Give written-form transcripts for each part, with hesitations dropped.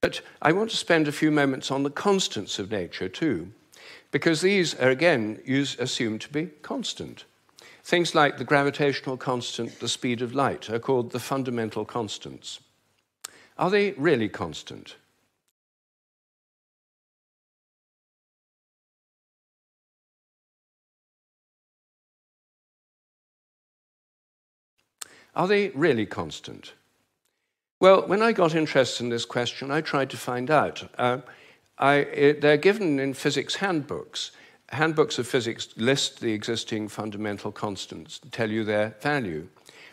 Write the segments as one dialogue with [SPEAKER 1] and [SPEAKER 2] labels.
[SPEAKER 1] But I want to spend a few moments on the constants of nature too, because these are again assumed to be constant. Things like the gravitational constant, the speed of light, are called the fundamental constants. Are they really constant? Are they really constant? Well, when I got interested in this question, I tried to find out. They're given in physics handbooks. Handbooks of physics list the existing fundamental constants, tell you their value.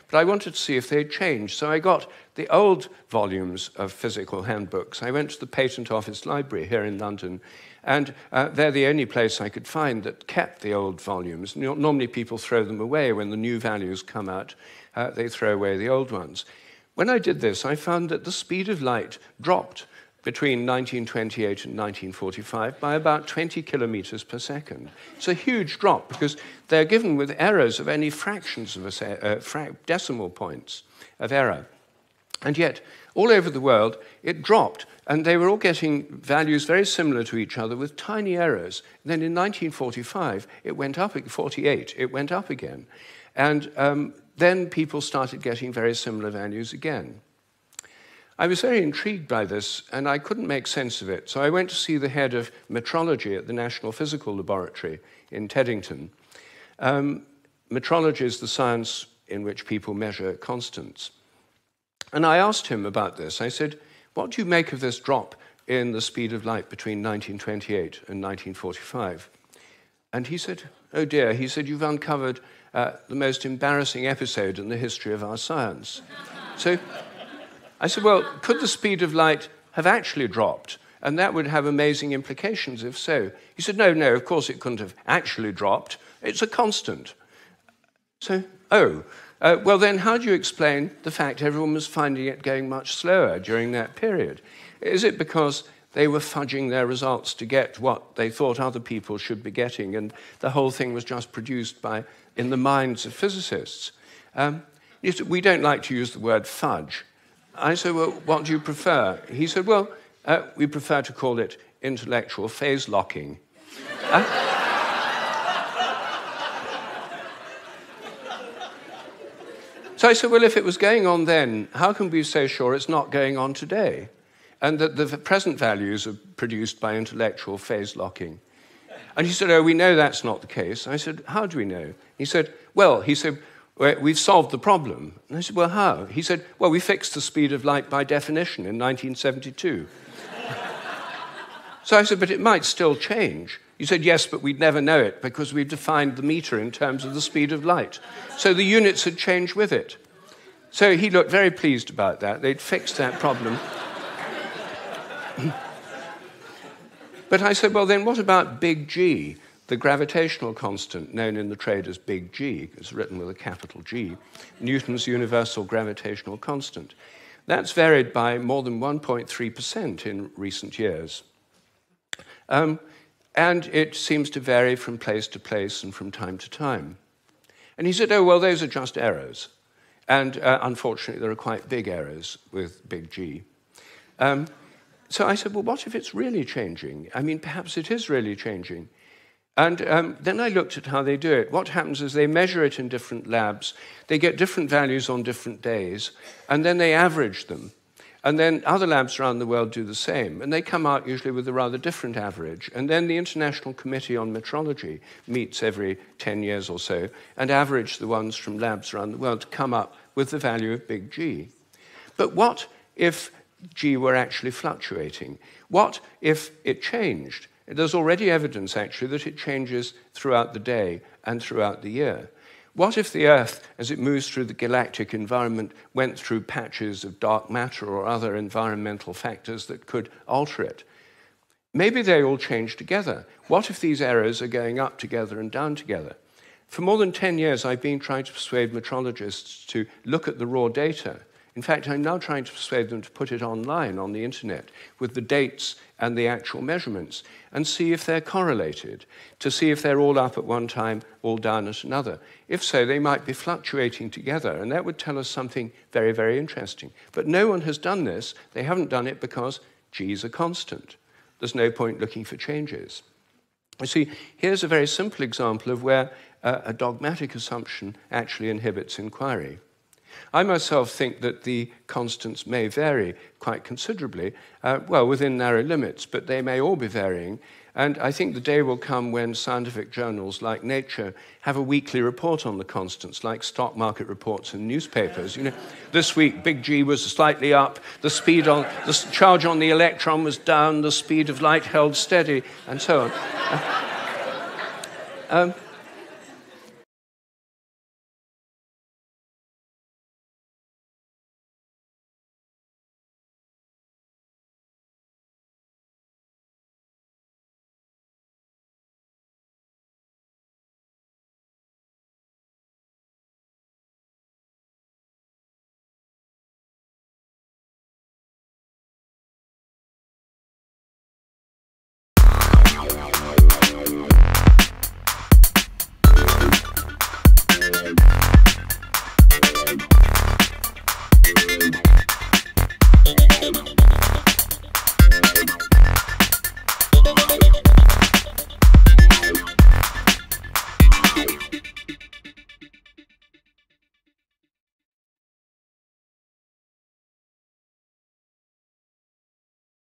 [SPEAKER 1] But I wanted to see if they'd changed, so I got the old volumes of physical handbooks. I went to the Patent Office Library here in London, and they're the only place I could find that kept the old volumes. Normally people throw them away when the new values come out. They throw away the old ones. When I did this, I found that the speed of light dropped between 1928 and 1945 by about 20 kilometers per second. It's a huge drop because they're given with errors of only fractions of decimal points of error. And yet, all over the world, it dropped, and they were all getting values very similar to each other with tiny errors. And then in 1945, it went up, 48, it went up again. And then people started getting very similar values again. I was very intrigued by this, and I couldn't make sense of it. So I went to see the head of metrology at the National Physical Laboratory in Teddington. Metrology is the science in which people measure constants. And I asked him about this. I said, what do you make of this drop in the speed of light between 1928 and 1945? And he said, oh dear, he said, you've uncovered the most embarrassing episode in the history of our science. So I said, well, could the speed of light have actually dropped? And that would have amazing implications if so. He said, no, of course it couldn't have actually dropped. It's a constant. So, well then how do you explain the fact everyone was finding it going much slower during that period? Is it because they were fudging their results to get what they thought other people should be getting, and the whole thing was just produced in the minds of physicists? We don't like to use the word fudge. I said, well, what do you prefer? He said, well, we prefer to call it intellectual phase locking. So I said, well, if it was going on then, how can we be so sure it's not going on today? And that the present values are produced by intellectual phase locking. And he said, oh, we know that's not the case. I said, how do we know? He said, we've solved the problem. And I said, well, how? He said, well, we fixed the speed of light by definition in 1972. So I said, but it might still change. He said, yes, but we'd never know it because we've defined the meter in terms of the speed of light. So the units had changed with it. So he looked very pleased about that. They'd fixed that problem. But I said, well, then what about big G, the gravitational constant known in the trade as big G? It's written with a capital G, Newton's universal gravitational constant. That's varied by more than 1.3% in recent years. And it seems to vary from place to place and from time to time. And he said, oh, well, those are just errors. And unfortunately, there are quite big errors with big G. So I said, well, what if it's really changing? I mean, perhaps it is really changing. And then I looked at how they do it. What happens is they measure it in different labs. They get different values on different days, and then they average them. And then other labs around the world do the same, and they come out usually with a rather different average. And then the International Committee on Metrology meets every 10 years or so and average the ones from labs around the world to come up with the value of big G. But what if G were actually fluctuating? What if it changed? There's already evidence, actually, that it changes throughout the day and throughout the year. What if the Earth, as it moves through the galactic environment, went through patches of dark matter or other environmental factors that could alter it? Maybe they all change together. What if these errors are going up together and down together? For more than 10 years, I've been trying to persuade metrologists to look at the raw data. In fact, I'm now trying to persuade them to put it online on the internet with the dates and the actual measurements and see if they're correlated, to see if they're all up at one time, all down at another. If so, they might be fluctuating together, and that would tell us something very, very interesting. But no one has done this. They haven't done it because G is a constant. There's no point looking for changes. You see, here's a very simple example of where a dogmatic assumption actually inhibits inquiry. I myself think that the constants may vary quite considerably, well, within narrow limits, but they may all be varying. And I think the day will come when scientific journals like Nature have a weekly report on the constants, like stock market reports in newspapers. You know, this week, big G was slightly up, the charge on the electron was down, the speed of light held steady, and so on.